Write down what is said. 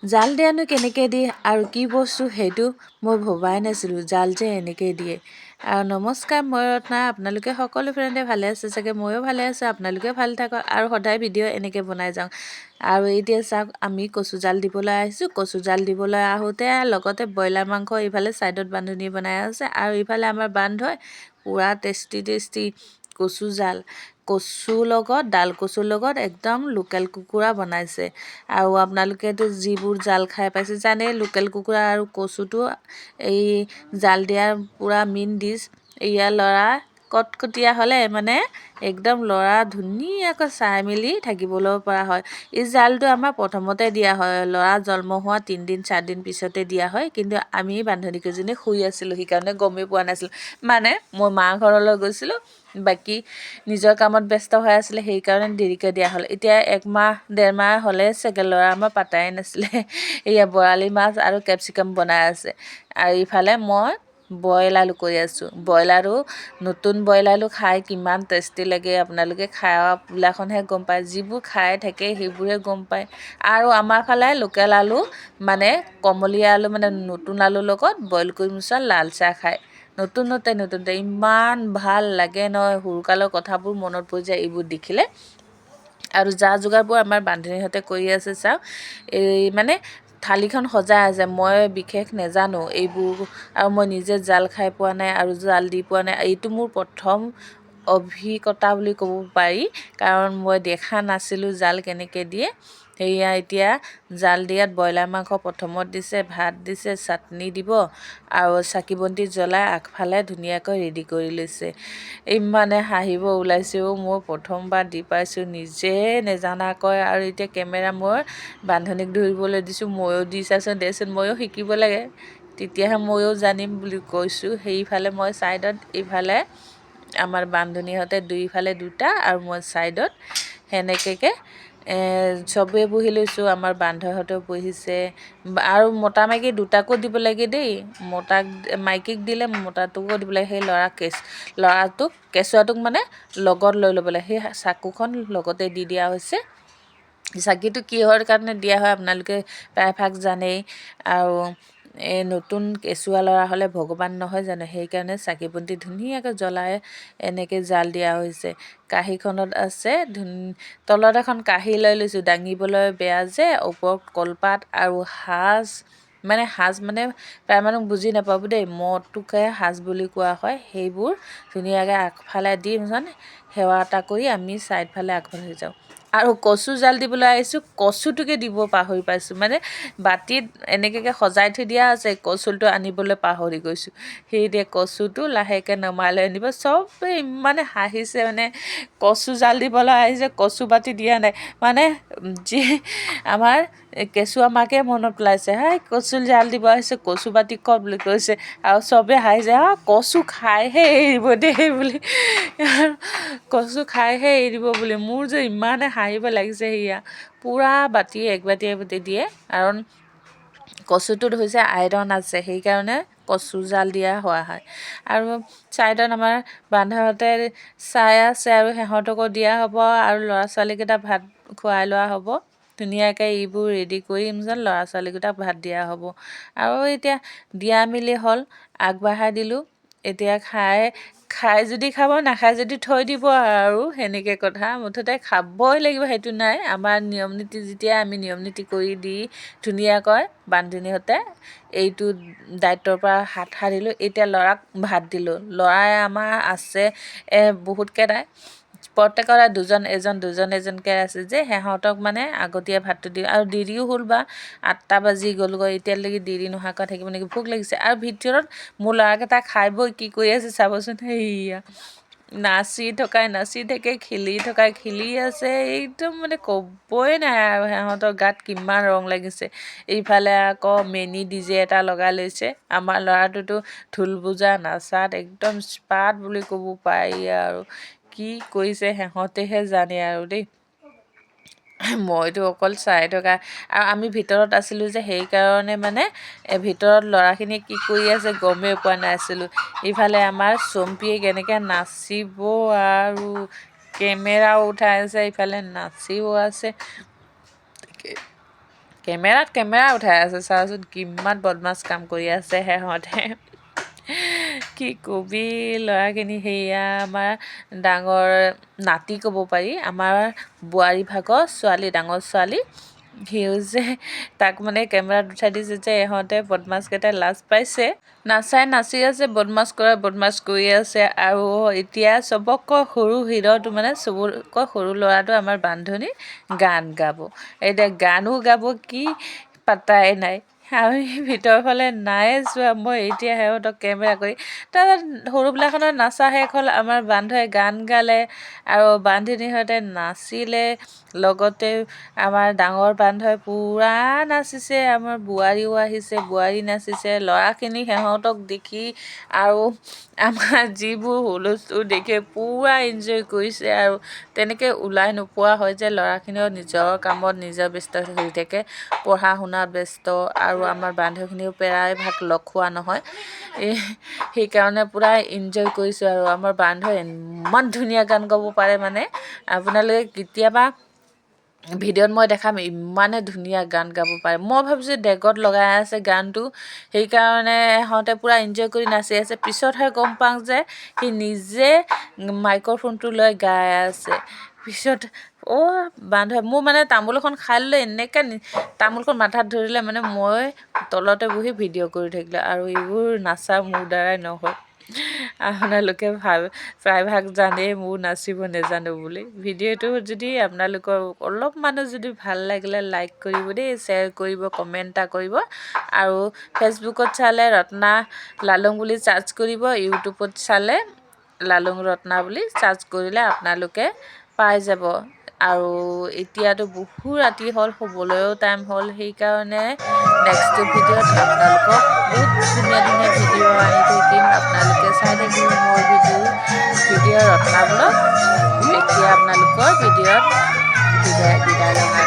জাল দিয়ানো কেনেকৈ দিয়ে আৰু কি বস্তু সেইটো মই ভবাই নাছিলোঁ, জাল যে এনেকৈ দিয়ে। আৰু নমস্কাৰ, মই ৰত্না। আপোনালোকে সকলো ফ্ৰেণ্ডে ভালে আছে চাগে, ময়ো ভালে আছোঁ। আপোনালোকে ভালে থাকক আৰু সদায় ভিডিঅ' এনেকৈ বনাই যাওঁ। আৰু এতিয়া চাওক, আমি কচু জাল দিবলৈ আহিছোঁ। কচু জাল দিবলৈ আহোঁতে লগতে ব্ৰইলাৰ মাংস ইফালে ছাইডত বান্ধনি বনাই আছে, আৰু ইফালে আমাৰ বান্ধৈ পূৰা টেষ্টি টেষ্টি কচু জাল, কচুৰ লগত, ডাল কচুৰ লগত একদম লোকেল কুকুৰা বনাইছে। আৰু আপোনালোকেতো যিবোৰ জাল খাই পাইছে জানে, লোকেল কুকুৰা আৰু কচুটো এই জাল দিয়াৰ পূৰা মেইন ডিছ। ইয়াৰ ল'ৰা কটকটীয়া হ'লে মানে একদম ল'ৰা ধুনীয়াকৈ চাই মেলি থাকিবলৈ পৰা হয়। এই জালটো আমাৰ প্ৰথমতে দিয়া হয়, ল'ৰা জন্ম হোৱা 3 দিন 4 দিন পিছতে দিয়া হয়। কিন্তু আমি বান্ধৱীকেইজনী শুই আছিলোঁ, সেইকাৰণে গমেই পোৱা নাছিলোঁ। মানে মই মাৰ ঘৰলৈ গৈছিলোঁ, বাকী নিজৰ কামত ব্যস্ত হৈ আছিলে, সেইকাৰণে দেৰিকৈ দিয়া হ'ল। এতিয়া 1 মাহ 1.5 মাহ হ'লে চাগে, ল'ৰা আমাৰ পাতাই নাছিলে। এয়া বৰালি মাছ আৰু কেপচিকাম বনাই আছে, আৰু ইফালে মই বইল আলু কৰি আছোঁ। ব্ৰইলাৰো, নতুন ব্ৰইলাৰটো খাই কিমান টেষ্টি লাগে, আপোনালোকে খাইবিলাকনহে গম পায়, যিবোৰ খাই থাকে সেইবোৰে গম পায়। আৰু আমাৰ ফালে লোকেল আলু মানে কমলীয়া আলু, মানে নতুন আলুৰ লগত বইল কৰি মিছল লাল চাহ খায়। নতুনতে ইমান ভাল লাগে নহয়, সৰুকালৰ কথাবোৰ মনত পৰি যায় এইবোৰ দেখিলে। আৰু যা যোগাৰবোৰ আমাৰ বান্ধৱীহঁতে কৰি আছে চাওক, এই মানে থালিখন সজাই আছে। মই বিশেষ নেজানো এইবোৰ, আৰু মই নিজে জাল খাই পোৱা নাই আৰু জাল দি পোৱা নাই। এইটো মোৰ প্ৰথম অভিজ্ঞতা বুলি ক'ব পাৰি, কাৰণ মই দেখা নাছিলোঁ জাল কেনেকৈ দিয়ে। সেয়া এতিয়া জাল দিয়াত ব্ৰইলাৰ মাংস প্ৰথমত দিছে, ভাত দিছে, চাটনি দিব, আৰু চাকি বন্তি জ্বলাই আগফালে ধুনীয়াকৈ ৰেডি কৰি লৈছে। ইমানে হাঁহিব ওলাইছেও, মই প্ৰথমবাৰ দি পাইছোঁ নিজে নেজানাকৈ। আৰু এতিয়া কেমেৰা মই বান্ধনীক ধৰিবলৈ দিছোঁ, ময়ো দি চাইছোঁ, দেচোন ময়ো শিকিব লাগে, তেতিয়াহে ময়ো জানিম বুলি কৈছোঁ। সেইফালে মই ছাইডত, ইফালে আমাৰ বান্ধনীহঁতে দুইফালে দুটা, আৰু মই ছাইডত সেনেকৈ চবেই বহি লৈছোঁ। আমাৰ বান্ধৱহঁতেও বহিছে, আৰু মতা মাইকী দুটাকো দিব লাগে দেই। মাইকীক দিলে মতাটোকো দিব লাগে। সেই ল'ৰাটোক, কেঁচুৱাটোক মানে লগত লৈ ল'ব লাগে। সেই চাকুখন লগতে দি দিয়া হৈছে। চাকিটো কিহৰ কাৰণে দিয়া হয় আপোনালোকে প্ৰায়ভাগ জানেই। আৰু এই নতুন কেঁচুৱা ল'ৰা হ'লে ভগৱান নহয় জানো, সেইকাৰণে চাকি বন্তি ধুনীয়াকৈ জ্বলাই এনেকৈ জাল দিয়া হৈছে। কাঁহীখনত আছে, তলত এখন কাঁহী লৈ লৈছোঁ, দাঙিবলৈ বেয়া যে, ওপৰত কলপাত আৰু সাজ মানে প্ৰায় মানুহ বুজি নাপাব দেই, মদটোকে সাজ বুলি কোৱা হয়। সেইবোৰ ধুনীয়াকৈ আগফালে দি সেৱা এটা কৰি আমি ছাইডফালে আগবাঢ়ি যাওঁ। আৰু কচু জাল দিবলৈ আহিছোঁ, কচুটোকে দিব পাহৰি পাইছোঁ। মানে বাতিত এনেকৈ সজাই থৈ দিয়া আছে, কচুটো আনিবলৈ পাহৰি গৈছোঁ। সেইদে কচুটো লাহেকৈ নমাই লৈ আনিব। চবেই ইমানে হাঁহিছে, মানে কচু জাল দিবলৈ আহিছে, কচু বাতি দিয়া নাই। মানে যি আমাৰ কেঁচুৱা মাকে মনত পেলাইছে, হাই কচু জাল দিব আহিছে, কচু বাতি ক'ত বুলি কৈছে। আৰু চবেই হাঁহিছে, কচু খাইহে এৰিব দেই বুলি, কচু খাইহে এৰিব বুলি। মোৰ যে ইমানে হাঁহিব লাগিছে, সেয়া পূৰা বাতি এক বাতি দিয়ে। কাৰণ কচুটোত হৈছে আইৰণ আছে, সেইকাৰণে কচু জাল দিয়া হোৱা হয়। আৰু ছাইডত আমাৰ বান্ধৱহঁতে চাই আছে, আৰু সিহঁতকো দিয়া হ'ব, আৰু ল'ৰা ছোৱালীকেইটা ভাত খুৱাই লোৱা হ'ব। ধুনীয়াকৈ এইবোৰ ৰেডি কৰি ল'ৰা ছোৱালীকেইটাক ভাত দিয়া হ'ব। আৰু এতিয়া দিয়া মেলি হ'ল, আগবঢ়াই দিলোঁ। এতিয়া খাই যদি খাব, নাখায় যদি থৈ দিব, আৰু সেনেকৈ কথা। মুঠতে খাবই লাগিব সেইটো নাই, আমাৰ নিয়ম নীতি যেতিয়া আমি নিয়ম নীতি কৰি দি ধুনীয়াকৈ বান্ধৱীহঁতে এইটো দায়িত্বৰ পৰা হাত সাৰিলোঁ। এতিয়া ল'ৰাক ভাত দিলোঁ। ল'ৰাই আমাৰ আছে বহুতকেইটাই, প্ৰত্যেকৰে এজন এজনকৈ আছে যে, সিহঁতক মানে আগতীয়া ভাতটো দিওঁ। আৰু দেৰিও হ'ল, বা 8টা বাজি গ'লগৈ, এতিয়ালৈকে দেৰি নোহোৱাকৈ থাকিব নেকি, ভোক লাগিছে। আৰু ভিতৰত মোৰ ল'ৰাকেইটা খাই বৈ কি কৰি আছে চাবচোন, সেইয়া নাচি থাকে, খেলি আছে, একদম মানে ক'বই নাই আৰু সিহঁতৰ গাত কিমান ৰং লাগিছে। এইফালে আকৌ মিনি DJ এটা লগাই লৈছে। আমাৰ ল'ৰাটোতো ঢোল বজা নাচাত একদম স্পাৰ্ট বুলি ক'ব পাৰি, আৰু কি কৰিছে সিহঁতেহে জানে আৰু দেই। মইতো অকল চাই থকা, আৰু আমি ভিতৰত আছিলোঁ যে, সেইকাৰণে মানে ভিতৰত ল'ৰাখিনিয়ে কি কৰি আছে গমেই পোৱা নাছিলোঁ। ইফালে আমাৰ চম্পীয়ে কেনেকৈ নাচিব, আৰু কেমেৰাও উঠাই আছে, ইফালে নাচিও আছে। কেমেৰা উঠাই আছে চাওচোন কিমান বদমাছ কাম কৰি আছে সিহঁতে কি কবি ল'ৰাখিনি সেয়া আমাৰ ডাঙৰ নাতি ক'ব পাৰি আমাৰ বোৱাৰী ভাগৰ ছোৱালী ডাঙৰ ছোৱালী সিও যে তাক মানে কেমেৰাত উঠাই দিছে যে ইহঁতে বদমাছকেইটাই লাজ পাইছে নাচাই নাচি আছে বদমাছ কৰি আছে আৰু এতিয়া চবতকৈ সৰু হিৰ'টো মানে চবতকৈ সৰু ল'ৰাটো আমাৰ বান্ধনী গান গাব এতিয়া গানো গাব কি পাত্তাই নাই আমি ভিতৰৰ ফালে নাই যোৱা মই এতিয়া সিহঁতক কেমেৰা কৰি তাৰপিছত সৰুবিলাখনৰ নাচা শেষ হ'ল আমাৰ বান্ধৱে গান গালে আৰু বান্ধনীহঁতে নাচিলে লগতে আমাৰ ডাঙৰ বান্ধৱে পূৰা নাচিছে আমাৰ বোৱাৰীও আহিছে বোৱাৰী নাচিছে ল'ৰাখিনি সিহঁতক দেখি আৰু আমাৰ যিবোৰ হুলস্থুল দেখি পূৰা এনজয় কৰিছে আৰু তেনেকৈ ওলাই নোপোৱা হয় যে ল'ৰাখিনিও নিজৰ কামত নিজৰ ব্যস্ত হৈ থাকে পঢ়া শুনাত ব্যস্ত আৰু আমাৰ বান্ধৱীখিনিও প্ৰায়ভাগ লগ খোৱা নহয় সেইকাৰণে পূৰা এনজয় কৰিছোঁ আৰু আমাৰ বান্ধৱে ইমান ধুনীয়া গান গাব পাৰে মানে আপোনালোকে কেতিয়াবা ভিডিঅ'ত মই দেখাম ইমানে ধুনীয়া গান গাব পাৰে মই ভাবিছোঁ ডেগত লগাই আছে গানটো সেইকাৰণে সিহঁতে পূৰা এনজয় কৰি নাচি আছে পিছতহে গম পাওঁ যে সি নিজে মাইক্ৰ'ফোনটো লৈ গাই আছে পিছত বান্ধৱে মোৰ মানে তামোল এখন খাই ল'লে এনেকৈ তামোলখন মাথাত ধৰিলে মানে মই তলতে বহি ভিডিঅ' কৰি থাকিলোঁ আৰু এইবোৰ নাচা মোৰ দ্বাৰাই নহয় আপোনালোকে প্ৰায়ভাগ জানেই মোৰ নাচিব নেজানো বুলি ভিডিঅ'টো যদি আপোনালোকৰ অলপমানো যদি ভাল লাগিলে লাইক কৰিব দেই শ্বেয়াৰ কৰিব কমেণ্ট এটা কৰিব আৰু ফেচবুকত চালে ৰত্না লালুং বুলি চাৰ্চ কৰিব ইউটিউবত চালে লালুং ৰত্না বুলি চাৰ্চ কৰিলে আপোনালোকে পাই যাব আৰু এতিয়াতো বহু ৰাতি হ'ল শুবলৈও টাইম হ'ল সেইকাৰণে নেক্সট ভিডিঅ'ত আপোনালোকক বহুত ধুনীয়া ধুনীয়া ভিডিঅ' আনি থাকিম আপোনালোকে চাই থাকিব মোৰ ভিডিঅ' ৰত্না ব্লগ এতিয়া আপোনালোকৰ ভিডিঅ'ত বিদায় লওঁ